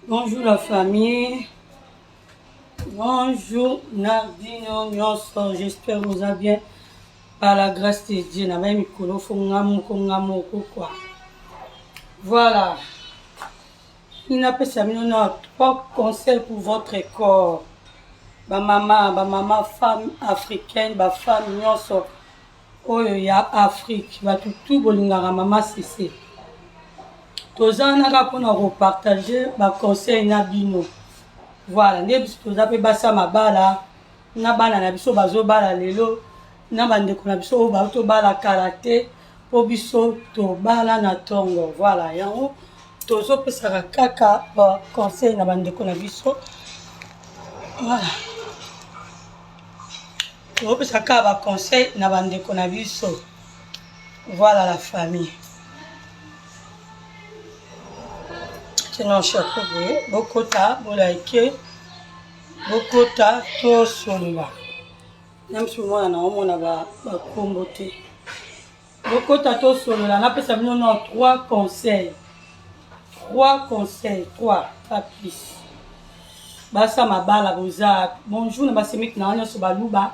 Bonjour la famille. Bonjour Nadine Nyonso. J'espère que vous allez bien. Par la grâce de Dieu. Voilà. Il n'a pas ça. Nous avons 3 conseils pour votre corps. Ma maman, femme africaine, ma femme Nyonso. Oh, il y a Afrique. Va tout bolingara maman c'est. Toza naka pour nous repartager ma conseil na bino. Voilà, nde biso toza pe basa mabala na bana na biso bazo bala lelo na bandeko na biso ba to bala karaté po biso to bala na tongo. Voilà, yango tozo pesaka kaka ba conseil na bandeko na biso. Voilà. Tozo pesaka ba conseil na bandeko na biso. Voilà la famille. Sinon, chapeau, beaucoup ta, like, beaucoup ta, tout celui-là. Même si moi, on a ba comboté. Beaucoup ta, tout celui-là. On a fait ça, nous avons 3 conseils. 3 conseils, 3, pas plus. Basa ma bala boza. Bonjour, na basemik na nyoso baluba.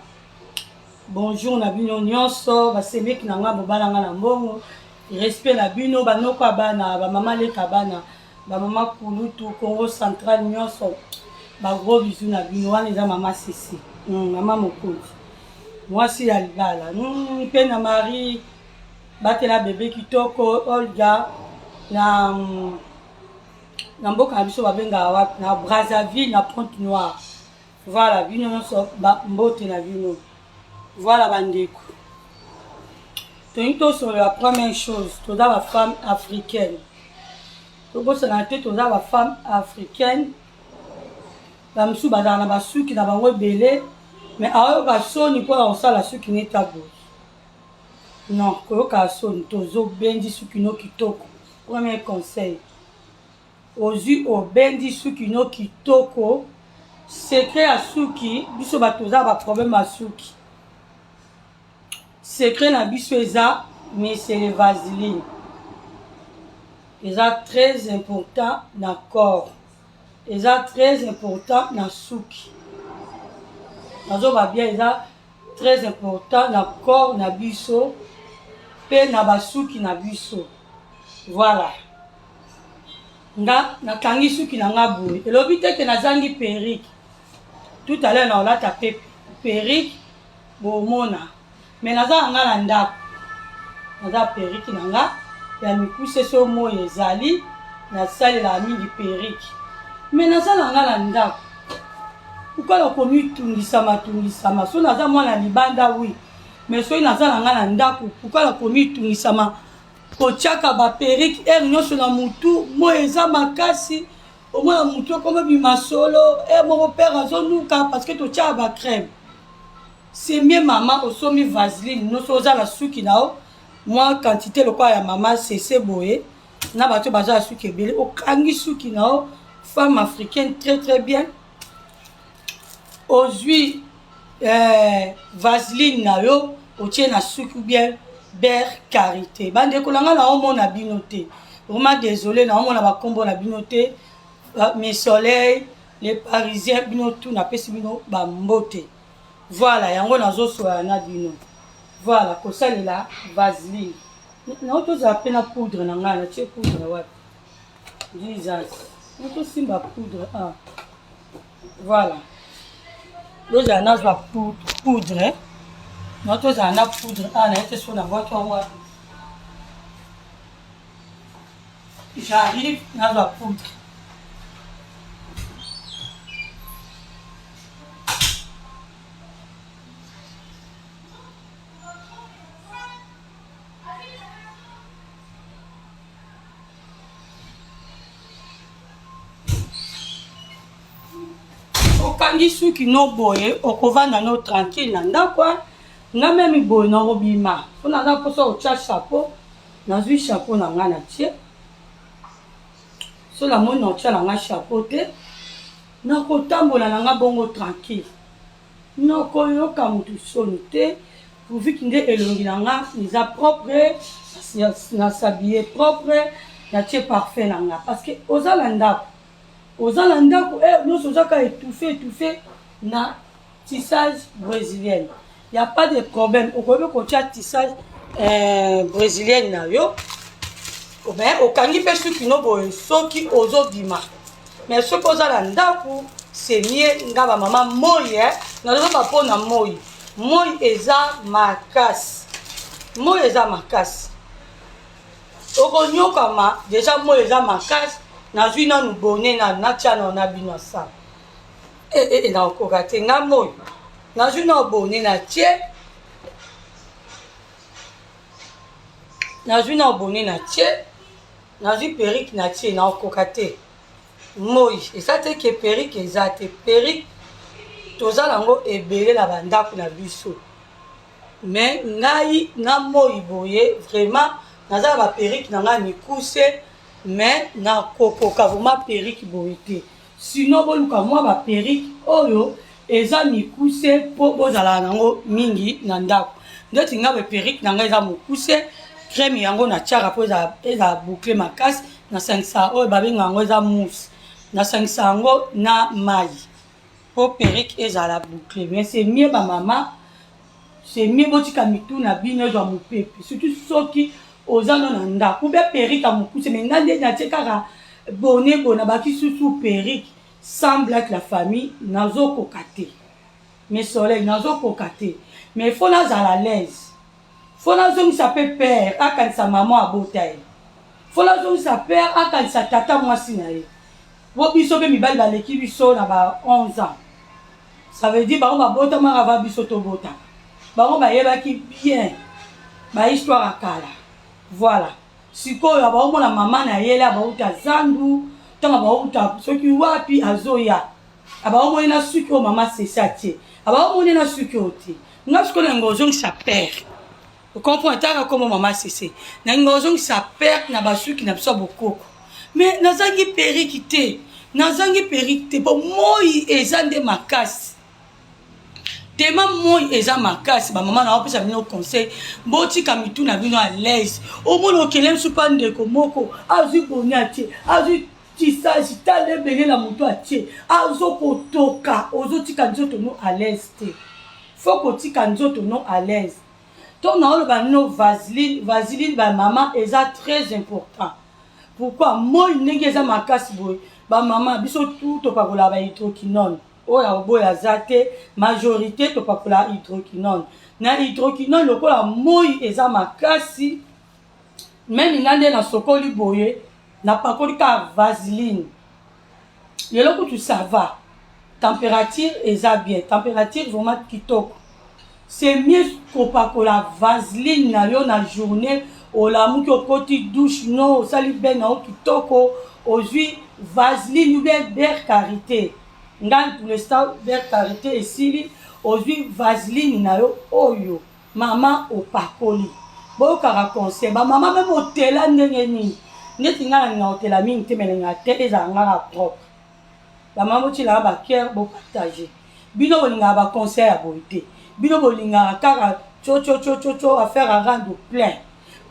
Bonjour, na bino nyonso, basemik na nga bobala nga na mbongo. Respect na bino, banoko abana, ba mama leka bana. Ba maman Kulutu, Congo Central, Nyonso. Ba gros bisous na bino, wana eza maman Sisi. Maman Mokonzi. Moi si ya libala. Pe na Marie, batela bébé kitoko, Olga, na mboka na biso babenga wapi, na Brazzaville, na Pointe Noire. Voilà, bino nyonso, mbote na bino. Voilà bandeko. Tonito sur la première chose, toza ba femme africaine. Tobosana te toza ba femme africaine bamsu bazala na basuki na bango ebele mais ayoka soni mpona kosala suki neta boye non koyoka soni tozobendi suki no kitoko. Premier conseil, ozwi obendi suki no kitoko. Secret ya suki biso bato oza baproblème ya suki, secret na biso eza mais c'est le vaseline. Eza très important na corps. Eza très important na suki. Nazo ba bien eza très important na corps na biso pe na basuki na biso. Voilà. Nga nakangi suki na nga boye. Elobi te ke nazangi perruque. Tout à l'heure na olata perruque bomona. Mais naza nga na ndako. Naza perruque na nga. Ya mikuse so moyo ezali na salela mingi perruque mais nazala nga na ndako ukala komi tungisama so naza mwana libanda oui mais so nazala nga na ndako ukala komi tungisama kotiaka ba perruque nyonso na mutu moyo eza makasi omona mutu okoma bima solo moko père azonuka parce que totiaka ba crème. C'est mieux maman osomi vaseline noso oza na suki nao. Moi, quantité le quoi ya maman c'est boye. Na bato baza suki ebele. Okangi suki nao. Femme africaine très très bien. Ozui vaseline na yo. Otie na suki bien. Ber karité. Bande kolanga na omo na binote. Vraiment désolé na omo na bakombo na binote. Mes soleils, les parisiens binotu na pesi bino bambote. Voilà, yango nazo soya na bino. Voilà, comme ça, là, vaseline. Nous tous appelons la poudre, nous avons la poudre, ouais. Jesus. Nous tous avons la poudre, ah. Voilà. Nous avons la poudre, hein. Nous tous avons la poudre, ah, nous sommes sur la voiture, ouais. J'arrive, nous avons la poudre. Okangi suki no boye okovanda no tranquille na ndako nga meme boye na robima so naza posa otia chapeau nazwi chapeau na nga na tie so la moni otia na nga chapeau te nakotambola na nga bongo tranquille nakoyoka mutu soni te pourvu nde elongi na nga eza propre na s'habiller propre natie parfait na nga parce que oza na ndako oza na ndako nyonso ozaka étouffé na tissage brésilienne. Il n'y a pas de problème. Au Québec, on tient tissage brésilienne na yo. Mais au kangi pe suki no boy soki ozo bima. Mais ce qu'on a dans ndako c'est mieux nga ba maman moye na zo ba pona moye. Moye eza makasi. Moye eza makasi. Okonyoka ma déjà moye eza makasi na zui na nubone na tia na bino sa. Na okokate nga moye. Na zui na bone na tie. Na zui na bone na tie. Na zui perruque na tie na okokate. Moye. Et ça te ke perruque eza te perruque. Toza lango ebele la bandako na biso. Mais ngai na moye boye vraiment naza ba perruque na nga mikuse mais na kokoka vraiment perruque boye te. Sinon boluka moi ba perruque oyo eza mikuse po bozala nango mingi na ndako. Ndeti nga ba perruque na nga eza mokuse crème yango na tiara po eza boucler makasi na 500 oyo babenga yango eza mousse na 500 yango na mai po perruque eza boucler. Mais c'est mieux ba maman c'est mieux botika mitu na bino ezwa mopepe surtout soki ozana na ndako ou bien perruque à mokuse mais ngande na tie kaka bonnet bona baki susu perruque semble avec la famille nazo kokate mais soleil nazo kokate mais faut na à l'aise faut na zo sa père akanisa maman abotaye faut na zo sa père akanisa tata mwasi na ye bo biso be mibali baleki biso na ba 11 ans ça veut dire ba on bota mara va biso to bota ba on ba yebaki bien ba histoire akala. Voilà. Sikoyo abaomona mama na yele abauta zandu tanga abauta soki wapi azoya abaomona na suki o mama sesati abaomona na suki oti nga sikoyo ngozong sa père. Vous comprenez ta comme maman sese na ngozong sa père na basuki na biso bokoko mais nazangi perikite bo moi ezande makasi tellement moi eza makasi ba maman na opesa bino conseil boti kamitu na bino à l'aise au moins okelem supa ndeko moko azu boniatie azu tissage tale bele la moto atie azo kotoka ozo tika nzoto no à l'aise te faut ko tika nzoto no à l'aise to na oloba no vaseline ba maman eza très important. Pourquoi moi ndenge eza makasi boy ba maman biso tout to pakola ba hydroquinone oya oboya zate majorité to pakola hydroquinone na hydroquinone lokola moi eza makasi même ngande na sokoli boye na pakoli ka vaseline yeloko tu ça va température eza bien température vraiment kitoko c'est mieux ko pakola vaseline na yo na journée olamuki okoti douche no osali ben na kitoko ozwi vaseline ou bien beurre karité ngan pour l'instant beurre karité esili ozwi vaseline na yo oyo mama opakoli boyokaka conseil ba mama même otela ndenge nini neti nga na otela mingi te melenga te ezala ngaka propre ba mama otilaka bakere bopartage bino bolingaka baconseil ya boye te bino bolingaka kaka tso affaire à rendre plein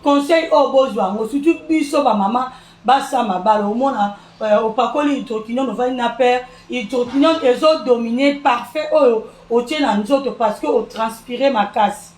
conseil oyo bozwa yango surtout biso ba mama basama bala omona opakoli hydroquinone ovali na père hydroquinone ezodomine parfait oyo otie na nzoto parce que otranspire makasi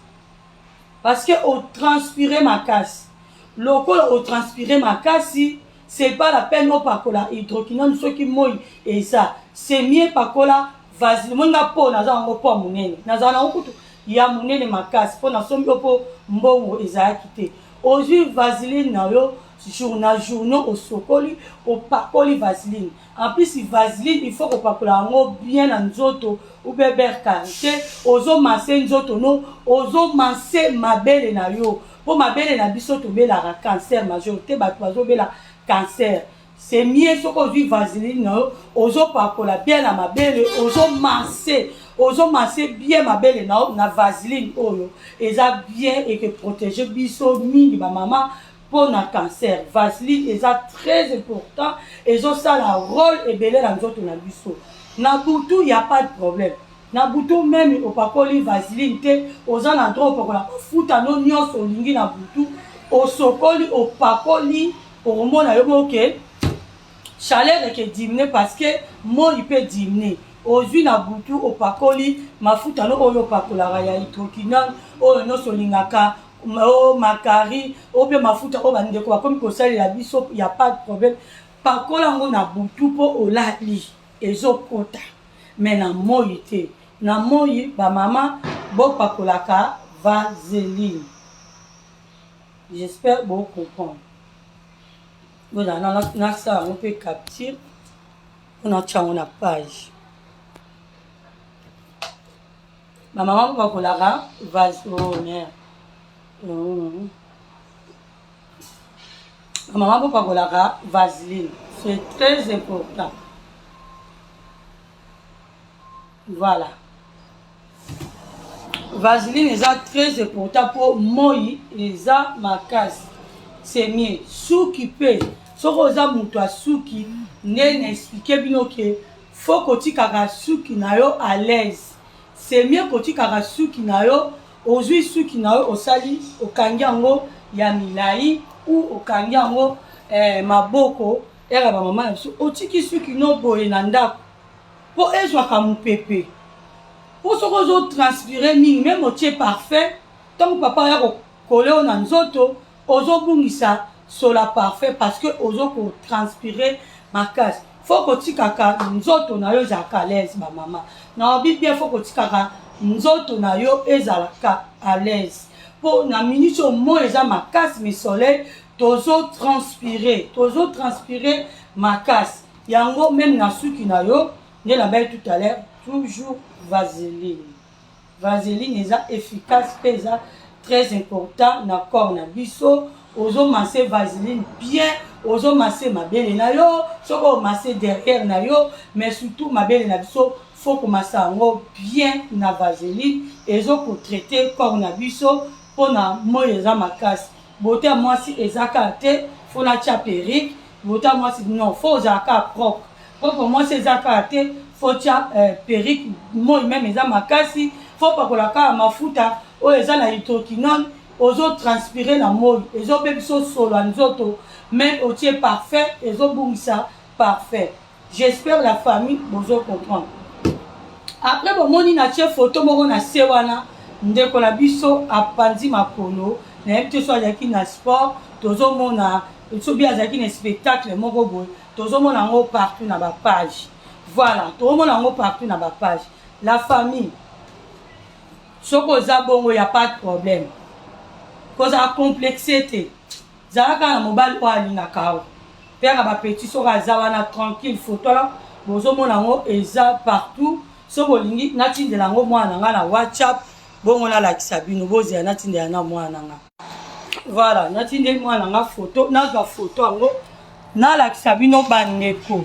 lokola otranspire makasi c'est pas la peine opakola hydroquinone soki moi eza c'est mieux pakola vaseline monga po naza yango po monene nazala nango kutu ya monene makasi po nasombi po mbongo ezalaki te ozwi vaseline na yo jour na journée osokoli opakoli vaseline en plus vaseline il faut kopakola yango bien na nzoto ou beurre karité ozomanse nzoto no ozomanse mabele na yo po mabele na biso tobelaka cancer majorité bato bazobela cancer c'est mieux soko ozwi vaseline na yo ozopakola bien na mabele ozomanse bien mabele na yo na vaseline oyo eza bien et que protéger biso mingi ba mama pour na cancer. Vaseline est très important et ça la rôle et belé dans nzoto na biso. Na butu y a pas de problème. Na butu même au pakoli vaseline te oza na droit pakola futa no nyonso olingi na butu osokoli au pakoli pour mona yo OK chaleur eke diminuer parce que moi il peut diminuer ozwi na butu opakoli mafuta no oyo opakolaka ya hydroquinone oyo nyonso olingaka o makari o mpe mafuta oyo bandeko bakomi kosalela biso ya pas de problème pakola yango na butu mpo olali ezokota me na moi te na moi bamama bopakolaka vaseline. J'espère bon comprendre. Voilà, on a ça, on peut capturer. On a la page. Ma maman va vous la vaseline. Ma maman va vous la vaseline. C'est très important. Voilà. Vaseline est très important pour moi et ça ma casse. C'est mieux. Souki pe. Soko oza mutu asuki nene expliquer bino que faut kotikaka suki na yo à l'aise. C'est mieux kotikaka suki na yo ozwi suki na yo osali okangi yango ya milai ou okangi yango maboko era ba mama so otiki suki no boye na ndako po ezwaka mupepe. Pour ce que transpirer mingi même otie parfait tant que papa ya kokole na nzoto ozobungisa sola parfait parce que ozoko transpirer makasi faut kotikaka nzoto na yo ezalaka à l'aise ba mama na bien faut kotikaka nzoto na yo ezalaka à l'aise po na minute au moins eza makasi mi soleil tozo transpirer makasi yango même na suki na yo nde la belle tout à l'heure toujours vaseline. Vaseline est efficace, c'est très important dans le corps. Ozo masser vaseline bien, ozo masser ma belle na yo, soko masser derrière na yo, mais surtout ma belle na biso, faut que masser bien na vaseline, et zo pour traiter corps na biso, pour na moyeza makas. Beauté à moi si ezakate, faut na tia perruque, beauté à moi si non, faut zaka propre. Propre moi c'est zakate. Faut tia perruque moi même eza makasi faut pas kolaka mafuta o eza na hydroquinone ozo transpirer na moi ezo bebiso solo nzoto même otie parfait ezo bungisa parfait. J'espère la famille bozo comprendre. Après bon moni na tie photo moko na se wana ndeko na biso apandi makolo na yebite so azaki na sport tozo mona so bien azaki na spectacle moko boy tozo mona ngo partout na ba page. Voilà, tout le monde a partout dans ma page. La famille, ce que vous avez, il n'y a pas de problème. Quand vous avez complexité, vous avez un mobile ou un linakao. Père a petit, so razawana tranquille, photo là, vous avez partout. So bolingi, natin de lango moi na WhatsApp, bon on a la kisabino, bozi ya natin de na moi nanga. Voilà, natin de moi nanga photo, na photo ango, na la kisabino bandeko.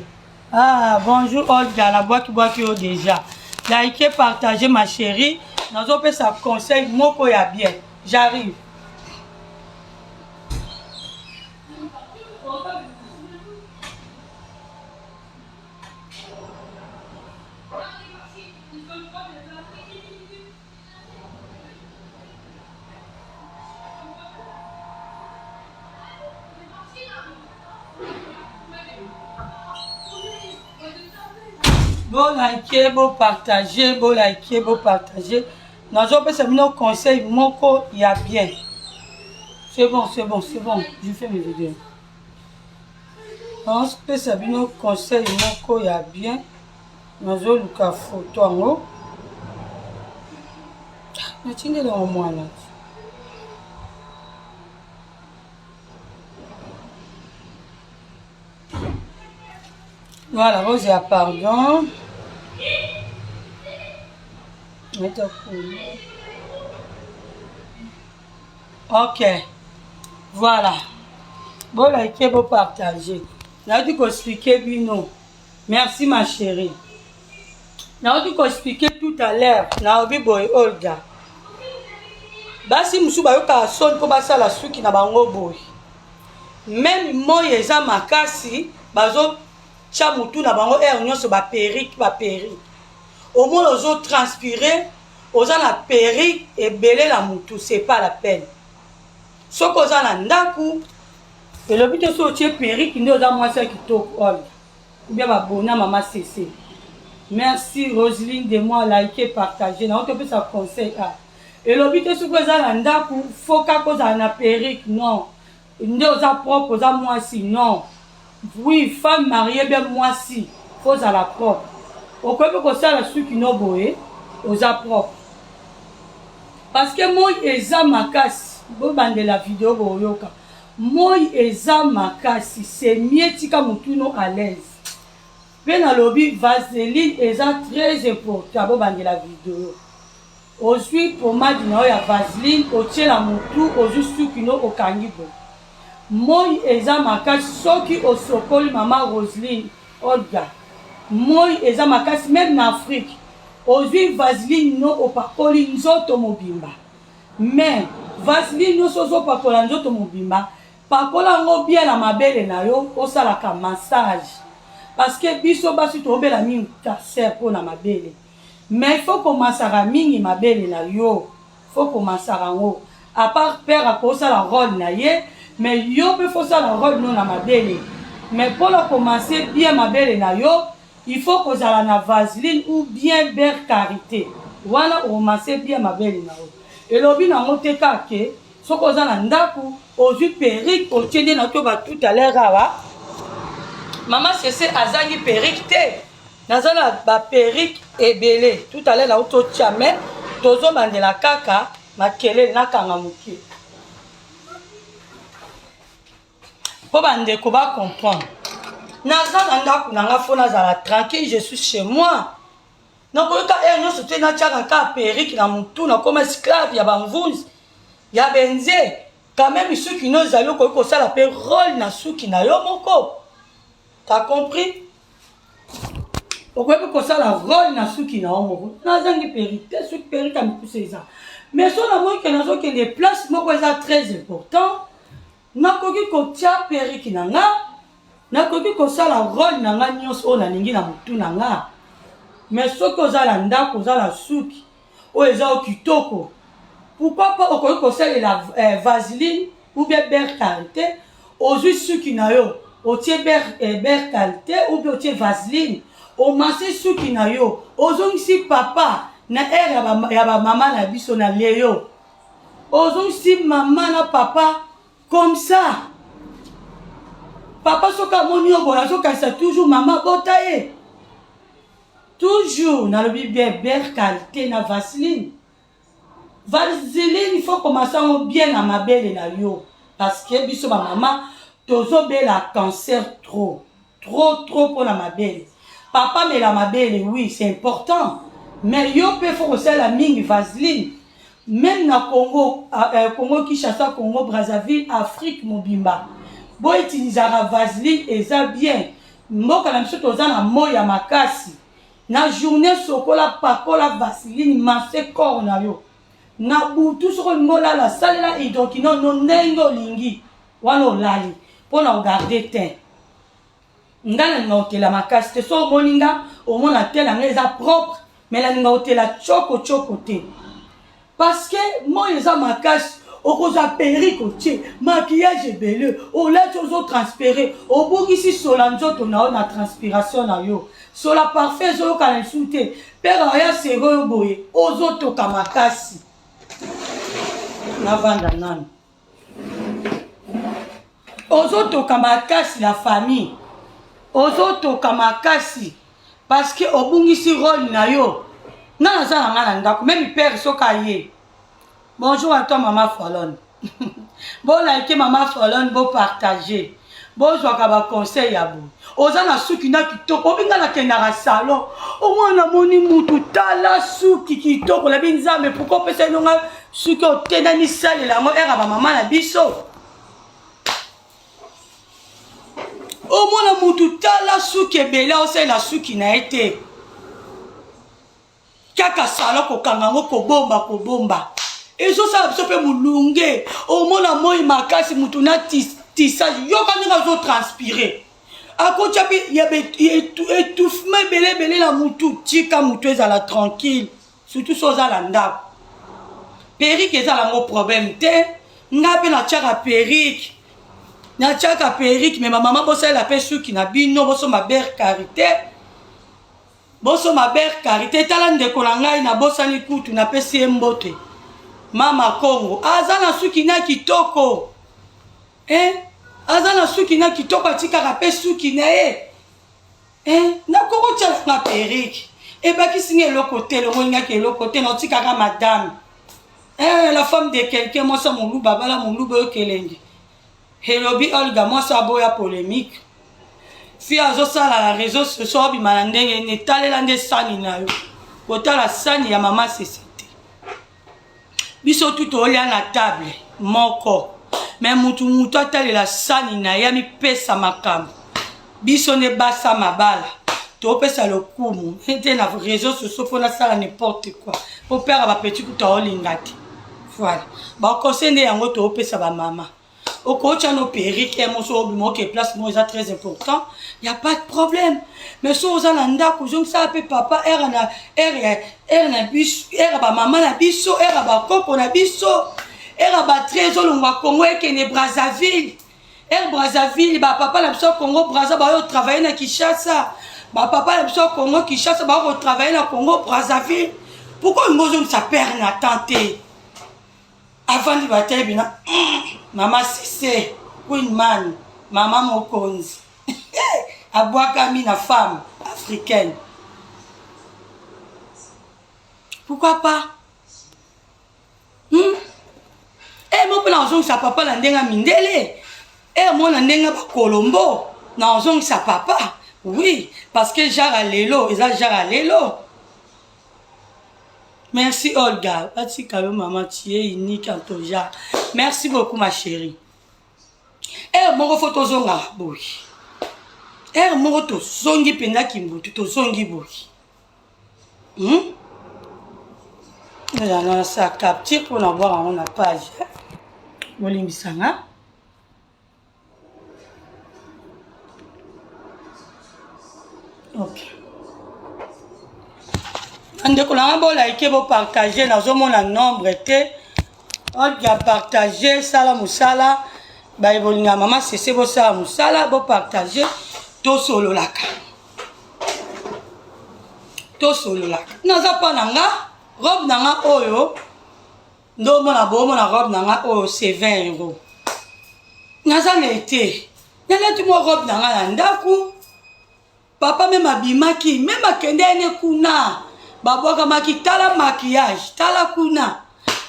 Ah, bonjour Olga, la boîte qui déjà. Likez, partagez ma chérie. Dans un peu ça conseil, moko ya bien. J'arrive. Bon liker, bon partager, bon liker, bon partager. Dans un peu ça me conseil, moko y a bien. C'est bon, c'est bon, c'est bon. Je fais mes vidéos. Dans un peu ça me conseil, moko y a bien. Dans un cas photo en haut. Mais tu n'es pas au moins là. Voilà, Rose, pardon. Ok. Voilà. Bon, likez, bon partager. Là, tu peux expliquer, Bino. Merci, ma chérie. Là, tu peux expliquer tout à l'heure. Là, boy, Olga. Basi, Moussouba, yoka son, ko basa la souki na bango boy. Même moi, yeza makasi, bazo. Chamutu na bango nyonso ba perruque. Au moins aux autres transpirer, aux la perruque et belé la mutu, c'est pas la peine. Ce qu'on a na ndaku, et le but de sortir perruque, nous avons moins ça qui toque. ou bien abonné Maman CC. Merci Roselyne de moi liker partager na oto pesa conseil et l'obité sous que ça nda ku foka ko za na perruque non nde oza propre oza moi si non oui femme mariée bien moi si faut à la propre au quoi que ça la suki no boé oza propre parce que moi eza makasi bo bande la vidéo boyoka moi eza makasi c'est mieux tika mutuno à l'aise. Pe na lobby vaseline est très important bo bande la vidéo. Aussi pomade na ya vaseline o tiela mutu o juste kino o kangibo. Moi eza makasi soki o sokoli Maman Roselyne Olga. Moi eza makasi même en Afrique. Ozwi vaseline no o pakoli nzoto mobimba. Mais vaseline no sozo pakola nzoto mobimba, pakola ngo bien la mabele na yo osalaka massage. Parce que biso basi tobela mingi cancer pour na mabele. Mais il faut commencer à mingi mabele na yo. Faut commencer à ngo. À part père à cause la rôle na ye, mais yo peut faut ça la rôle non na mabele. Mais pour la commencer bien mabele na yo, il faut que ça la vaseline ou bien beurre karité. Voilà on commence bien mabele na yo. Et lobi na moté kake, so ko za na ndaku, ozu perruque o tiende na to ba tout à l'heure awa. Maman CC azangi perruque te. Nazala ba perruque ebele. Tout à l'heure la auto tiame, tozo mandela kaka, makele na kanga muki. Po bande ko ba comprendre. Nazala ndaku nanga fona zala tranquille, je suis chez moi. Non ko ka e no sote na tiaka ka perruque na mutu na comme esclave ya bamvunzi. Ya benze. Quand même ceux qui nous allons ko sala pe rôle na suki na yo moko. T'as compris? Pourquoi que ça la rôle na suki na omo? Na zangi perité, suki perité me pousser ça. Mais sur la moi que na zo que les places moko ça très important. Na koki ko tia perité na nga. Na koki ko ça la rôle na nga nyos o na ningi na mutu na nga. Mais ce que ça la nda ko ça la suki. O eza o kitoko. Pourquoi pas o ko ça la vaseline ou bien beurre karité o ju suki na yo. O tie beurre qualité ou bien o tie vaseline o masse suki na yo ozongisi papa na ya ba mama na biso na leyo ozongisi mama na papa comme ça papa soka moni o boya soka ça toujours mama botaye toujours na le bien beurre qualité na vaseline il faut commencer bien na mabele na yo parce que biso ba mama tozo bela cancer trop pour la mabele. Papa mais la mabele oui c'est important. Mais yo peut faire aussi la mingi vaseline. Même na Congo, Congo Kinshasa, Congo Brazzaville, Afrique mobimba. Bo utilisera vaseline et ça bien. Mboka na biso toza na moya makasi. Na journée sokola pakola vaseline masse corps na yo. Na butu soko ngola la salela hydroquinone no nengo lingi. Wano lali. Pour nous garder teint. Ngana ngotela makasi te so moninga au moins la telle est propre mais la ngotela choko te. Parce que moi les makasi au cause perruque otie maquillage beleux au lait aux transpirer au bout ici sur la nzoto na transpiration na yo sur la parfait zo ka insulter père aya sero boye aux autres kamakasi na vanda nani ozotoka makasi la famille ozotoka makasi parce que obungisi rôle na yo na nazala nga na ndako même père soka ye bonjour à toi maman Folone bon like maman Folone bon partager bon zwaka ba conseil ya bo oza na suki na kitoko obinga na kendaka salon au moins na moni mutu tala suki kitoko la binzambe pourquoi pesa nonga suki otendani sale la mo era ba maman na biso. Au moins la mutu tala suki ebele ose la suki na ete kaka salon ko kangango ko bomba ezo sa biso pe mulunge au moins la moi makasi mutu na tissage yo kananga zo transpirer akocha pe ya étouffement belé la mutu tika mutu ezala tranquille surtout so za la ndako perruque ezala mo problème te nga pe na tiaka perruque na tiaka perruque mais maman bosala pe suki na bino boso ma belle carité boso ma belle carité tala ndeko na ngai na bosani kutu na pesi mbote mama Congo aza na suki na kitoko aza na suki na kitoko atikaka pe suki na ye nakoko tiala na perruque ebakisi nga eloko te longo ngaki eloko te naotikaka madame la femme de quelqu'un mwasa moluba abala moluba oyo kelenge elobi Olga mwasa aboya polémique fi azosala na réseau sociaux obima na ndenge netalela nde sani na yo kotala sani ya mama sesete biso tu tolia na table moko me mutu atalela sani na ye amipesa makambo biso ne basa mabala topesa lokumu ete na réseau sociaux mpona sala n'importe quoi po père bapeti kuta olinga te voilà bakose nde yango topesa bamama okocha no perruque moso obima oke place mo eza très important y a pas de problème mais so oza na ndako ozongisa pe papa ere na biso ere bamama na biso ere bakoko na biso ere batre ezolongwa Congo ekende Brazzaville ere Brazzaville bapapa na biso Congo Brazza bayo travailler na Kinshasa bapapa na biso Congo Kinshasa bayo travailler na Congo Brazzaville pourquoi ngozongisa père na tante avant de battre bina mama Cissé Queen Man mama mokonzi abwakami na femme africaine pourquoi pas mo pe na ozongisa papa na ndenga mindele mo na ndenga bakolombo na ozongisa papa oui parce que jara lelo eza jara lelo. Merci Olga. Maman, tu es unique en ton genre. Merci beaucoup ma chérie. Mon photo zonga boui. Mon photo zongi penda kimbutu to zongi boui. Ça capture pour avoir en la page. Molimisanga. Ok. Ndeko na bo like bo partager nazomona nombre te Olga partager sala musala ba ebolinga mama sese bo sala musala bo partager to solo laka naza pa nanga robe nanga oyo ndo mona bo mona robe nanga oyo c'est 20 €. Naza nete nalati mo robe nanga na ndaku papa même abimaki même akende ene kuna babwaka maki tala maquillage tala kuna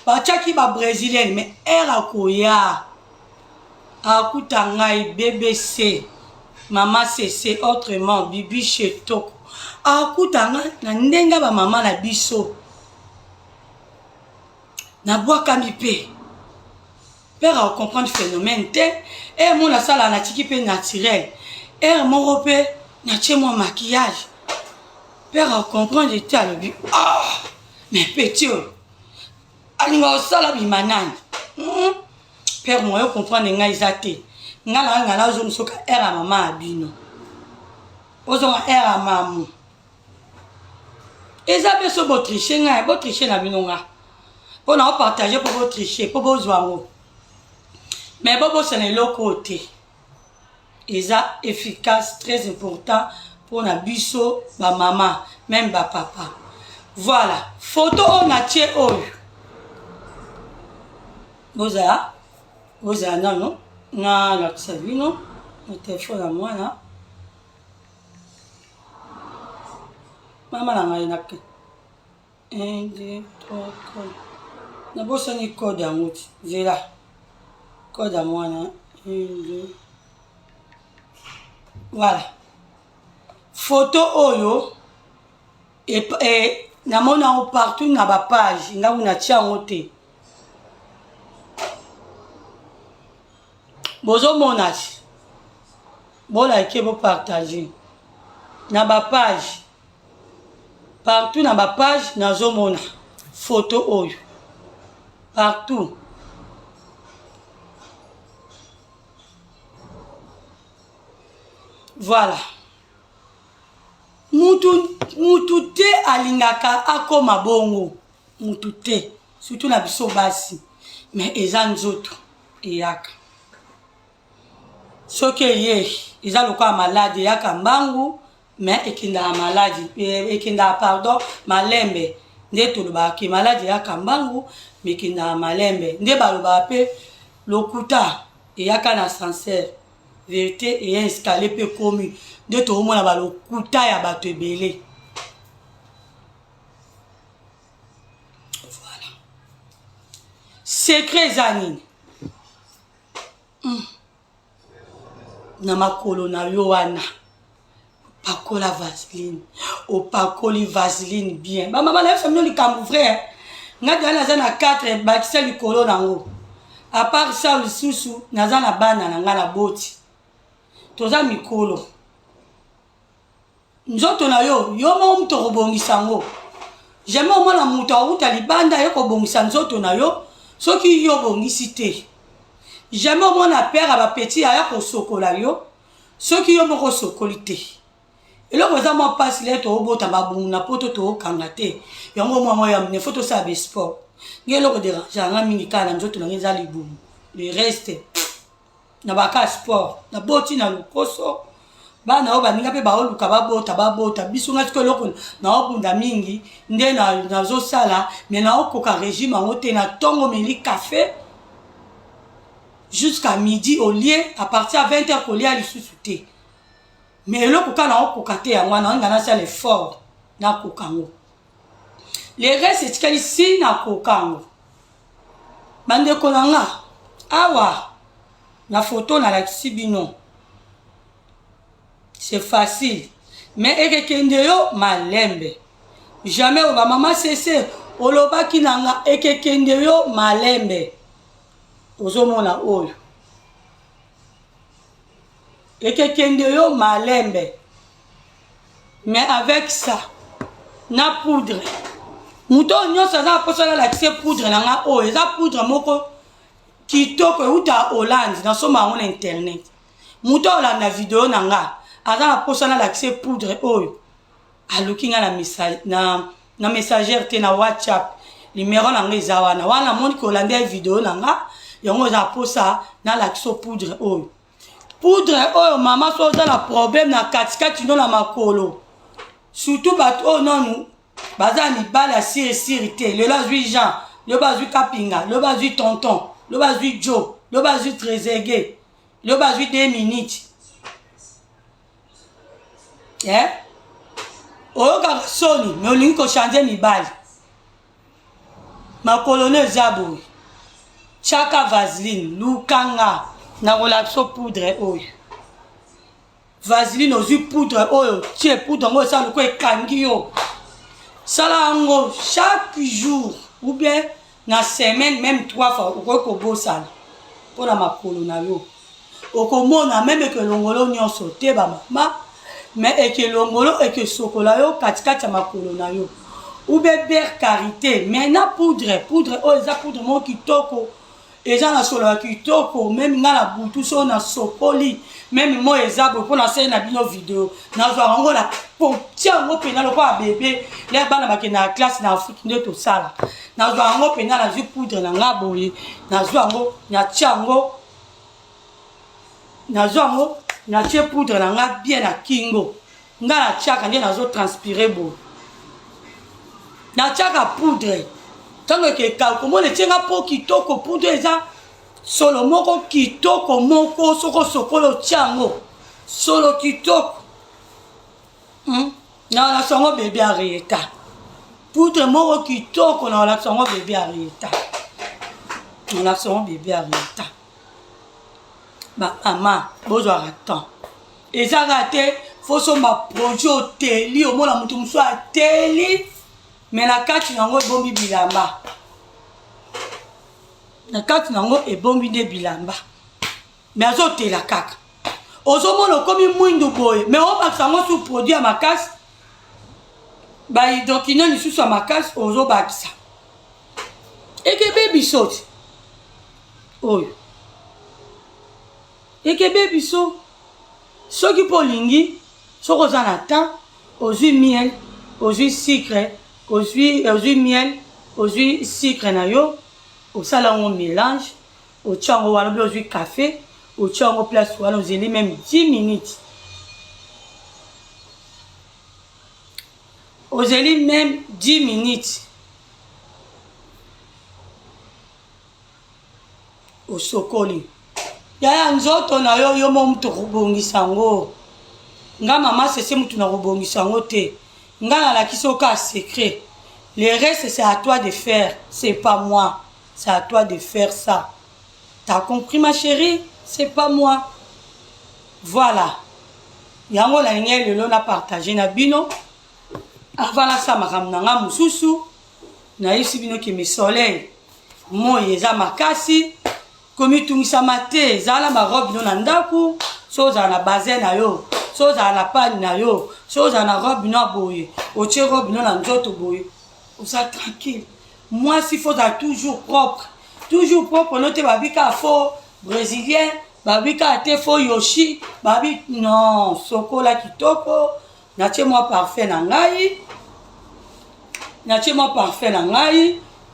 bachaki ba brésilienne mais era koya akuta ngai BBC mama CC autrement bibi chetoko akuta ngai na ndenga ba mama na biso na bwaka mi pe père a comprendre phénomène te et mon la sala na tiki pe naturel et mon repé na tie moi maquillage. Père a comprendre était à l'objet. Ah, mais petit, alinga osala bimanani. Père moi yo comprendre nga izate. Nga na zo musoka era mama abino. Ozonga era mamu. Eza beso bo tricher na bino nga. Pour na partager pour bo tricher, pour bo zwango. Mais bobo c'est le côté. Eza efficace, très important. Pour na biso ba maman même ba papa voilà photo on a tie oyo boza non na la savino le téléphone à moi là maman la ngai na ke 1 2 3 4 na bosa ni code à moi voilà code à moi là 1 2 voilà photo oyo et namona partout na ba page nga una tia ngote bozo monage bo like bo partager na ba page partout na ba page nazomona photo oyo partout voilà. Mutu te alingaka akoma bongo mutu te surtout na biso basi mais eza nzoto eyaka Ce qui est, ils ont le malade, il y a Kambangu, mais il y a maladie, il y a pardon, malembe. Nde to ba ki malade ya Kambangu, mais qui na malembe. Nde ba lo ba pe lokuta et ya kana sincère. Vérité et escalé peu commu. Nde to mo na ba lokuta ya bato ebele. Voilà. Secret zanini. Na makolo na yo wana. Pakola vaseline. O pakoli vaseline bien. Ba maman la famille li kamou frère. Nga dala za na 4 bakisa likolo nango. À part ça le susu naza na bana na nga na boti. Toza mikolo. Nzoto na yo mo mto kobongisa ngo. Jamais au moins la muto uta libanda yo kobongisa nzoto na yo soki yo bongisi te. Jamais au moins la père aba petit aya ko sokola yo soki yo moko sokoli te. Et là, vous avez un passe lettre au bout, na poto to kangate. Yango moi ya ne photo ça be sport. Ngelo ko dérange, nga minika na nzoto na ngeza libumu. Le reste na baka sport, na boti na lukoso. Ba na oba ninga pe ba oluka ba bota biso nga tiko loko na obunda mingi nde na zo sala mais na okoka régime en ote na tongo meli café jusqu'à midi au lieu à partir à 20h kolia lisusu te. Mais le coca n'a pas coca à moi, n'a pas fait l'effort na coca. Les restes c'est qu'il ici na coca. Bande kolanga, awa, na photo na la sibino. C'est facile. Mais ekekende yo malembe. Jamais o ba maman cesse oloba kinanga ekekende yo malembe. Ozomona oyo. Et quelqu'un de yo malembe. Mais avec ça, na poudre. Mouton nyo sa na posa la kse poudre na nga o, eza poudre moko kitoko uta Hollande na soma on internet. Mouton la na vidéo na nga, aza na posa la kse poudre o. Aluki nga na messagère te na WhatsApp. Numéro na nga eza wana. Wana moni ko Hollande vidéo na nga, yango za posa na la kse poudre o. Poudre oh maman so dans la problème na katikati no na makolo surtout bat oh non baza ni bala sirité le bazui Jean le bazui Kapinga le bazui tonton le bazui Joe le bazui Trezeguet le bazui 2 minutes oh garçoni mais olingi ko changer mi bali makolo ne zabo chaka vaseline lukanga na relaxo poudre oyo vaseline ozu poudre oyo tie poudre ngo ça ko ekangi yo sala ngo chaque jour ou bien na semaine même 3 fois ko bosala pour la makolo na yo okomona même que longolo nyonso te ba mama mais et que longolo et que sokola yo katikati makolo na yo ou bien ber karité mais na poudre oyo za poudre mo kitoko. Et gens na solo kitoko même nga la butu so na sokoli même moi ezabo pour na scène na bino vidéo na zo ngo la pontia ngo pena lo kwa bébé les bana ba na classe na Afrique nde to sala na zo ngo pena na zu poudre na nga boye na zo ngo nya chango na zo ngo nya che poudre na nga bien na kingo nga la chaka nde na zo transpirer bo na chaka poudre. Tango ke kalkomo le tienga po kitoko poudre eza solo moko kitoko moko soko sokolo tiango solo kitoko na songo bébé arieta poudre moko kitoko na songo bébé arieta na songo bébé arieta ba mama bozwa temps eza raté faut so ma projet teli au mona mutu muso a teli. Mais la carte nango ebombi bilamba. La carte nango ebombi de bilamba. Mais azote la kaka. Ozomono komi mwindu boye. Mais on va sango sous produit à ma casse. Ba donc il n'y a sous ma casse ozo bakisa. Et que baby saute. Oh. Et que baby saute. Ce qui pour lingi, ce qu'on attend, aux huiles miel, aux huiles sucre. Aujourd'hui miel, aujourd'hui sucre na yo, au salon on mélange, au tchango walobi aujourd'hui café, otia yango place wana ozeli même 10 minutes ozeli même 10 minutes osokoli yaya nzoto na yo yo mo mutu kobongisa yango nga mama sese mutu na kobongisa yango te nga nalakisi oka secret le reste c'est à toi de faire c'est pas moi c'est à toi de faire ça t'as compris ma chérie c'est pas moi voilà yango na lingi lelo na partager na bino avant la sa makambo na nga mosusu nayebisi bino ke mes soleil moi eza makasi komitungisama te ezala barobe bino na ndako so ozala na basin na yo so ozala na pani na yo so ozala na robe bino boye otie robe bino na nzoto boye oza tranquille moi s'il faut être toujours propre note babika faux brésilien babika te faux yoshi babi non sokola kitoko natie moi parfait na ngai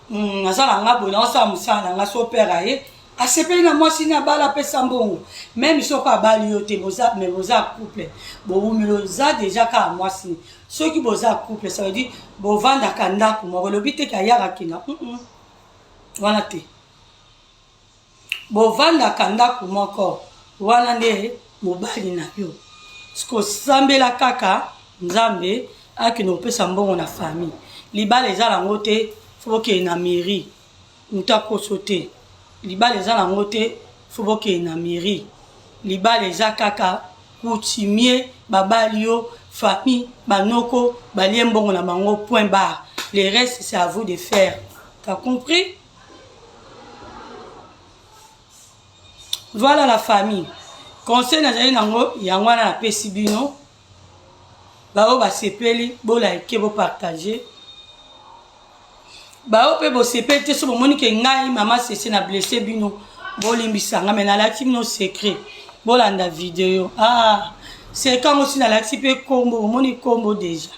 nazala nga boye naosala mosala na nga so opera ye asepeli na mwasi ni abala apesa mbongo même soko abali yo te mais boza couple bowumeli oza déjà kaka mwasi soki boza couple ça veut dire bovandaka ndako moko elobi te kayaka kina wana te bovandaka ndako moko wana nde mobali na yo siko osambela kaka nzambe akende kopesa mbongo na famille libala eza nango te fo bokende na mairie mutu akoso te libala eza nango te fo bokende na mairie libala eza kaka coutumier babali yo famille banoko balie mbongo na bango point barre le reste c'est à vous de faire t'as compris voilà la famille conseil nazali nango yango wana napesi bino bao basepeli bolaike bopartage bao mpe bosepeli te so bomoni ke ngai mama sese na blesse bino bolimbisanga me nalakisi bino secret bolanda video sekango si nalakisi mpe kombo bomoni kombo deja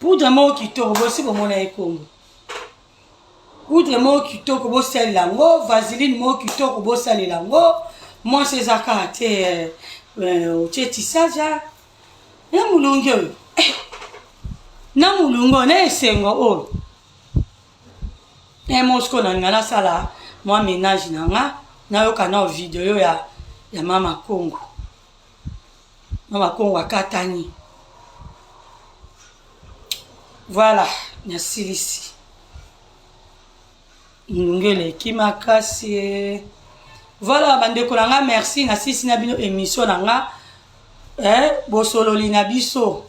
poudre moko kitoko bosi bomona ye kombo poudre moko kitoko bosalela yango vaseline moko kitoko bosalela yango mwasi eza kaka te otie tisaja na mulungi oyo na mulungi oyo na esengo oyo mosiko na nga nasala mwa ménage na nga nayoka na video ya mama Kongo akatani voilà nasilisi mulungi eleki makasi voilà bandeko na nga merci nasilisi na bino émission na nga bosololi na biso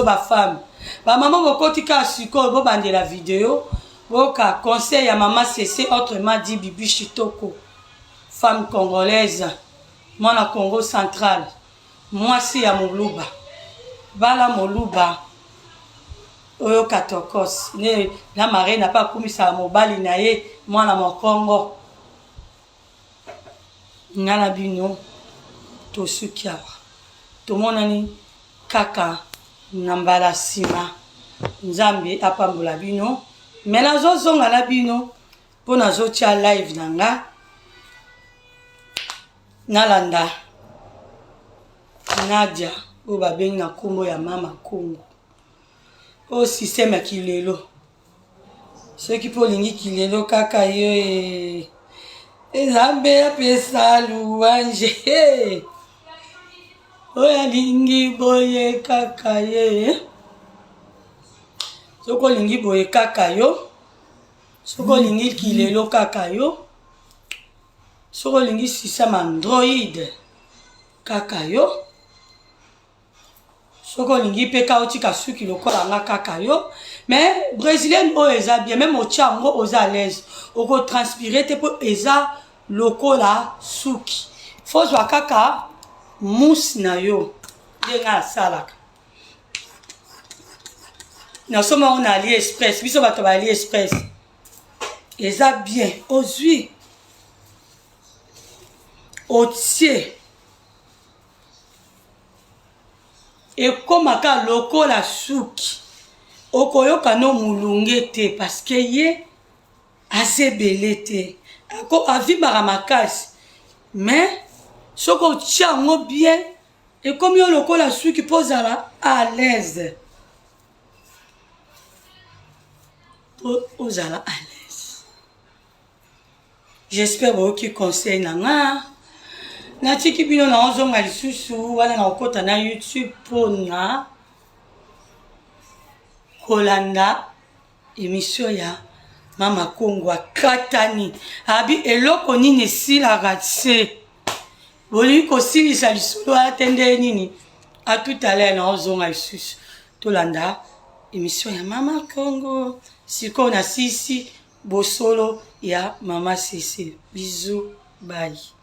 bafame bamama bokotika sikoyo bobandela video boka conseil ya mama Cécé autrement dit Bibi Chitoko femme congolaise mwana Congo central mwasi ya moluba bala moluba oyo katokos ne na mare na pa kumisa mobali na ye mwana mokongo ngana bino tosukia tomonani kaka na mbala sima nzambe apambola bino me nazozonga na bino mpo nazotia live na nga nalanda Nadia oyo babengi na nkombo ya mama Kongo oyo systeme ya kilelo soki mpo olingi kilelo kaka yo nzambe apesa louange oyo alingi boye kaka ye soki olingi boye kaka yo soki olingi kilelo kaka yo soki olingi systeme android kaka yo soki olingi mpe kaotika suki lokola nga kaka yo mais brésilienne oyo eza bien même otia yango oza à l'aise okotranspire te mpo eza lokola suki fozwa kaka mousse na yo ndenge asalaka nasoma yango na AliExpress biso bato ba AliExpress eza bien ozwi otie ekomaka lokola suki okoyoka no mulunge te parce que ye azebele te avimaka makasi mais soki otia yango bien ekomi yo lokola suki mpo ozala à l'aise mpo ozala à l'aise. J'espère boyoki conseil na nga natiki bino na ozonga lisusu wana na okota na YouTube mpona kolanda émission ya Mama Congo akatani abi eloko nini esilaka te bolingi kosilisa lisolo atende nini a tout à l'heure na ozonga lisusu tolanda émission ya Mama Congo sikoyo na sisi bosolo ya Mama Cécile. Bisous, bye.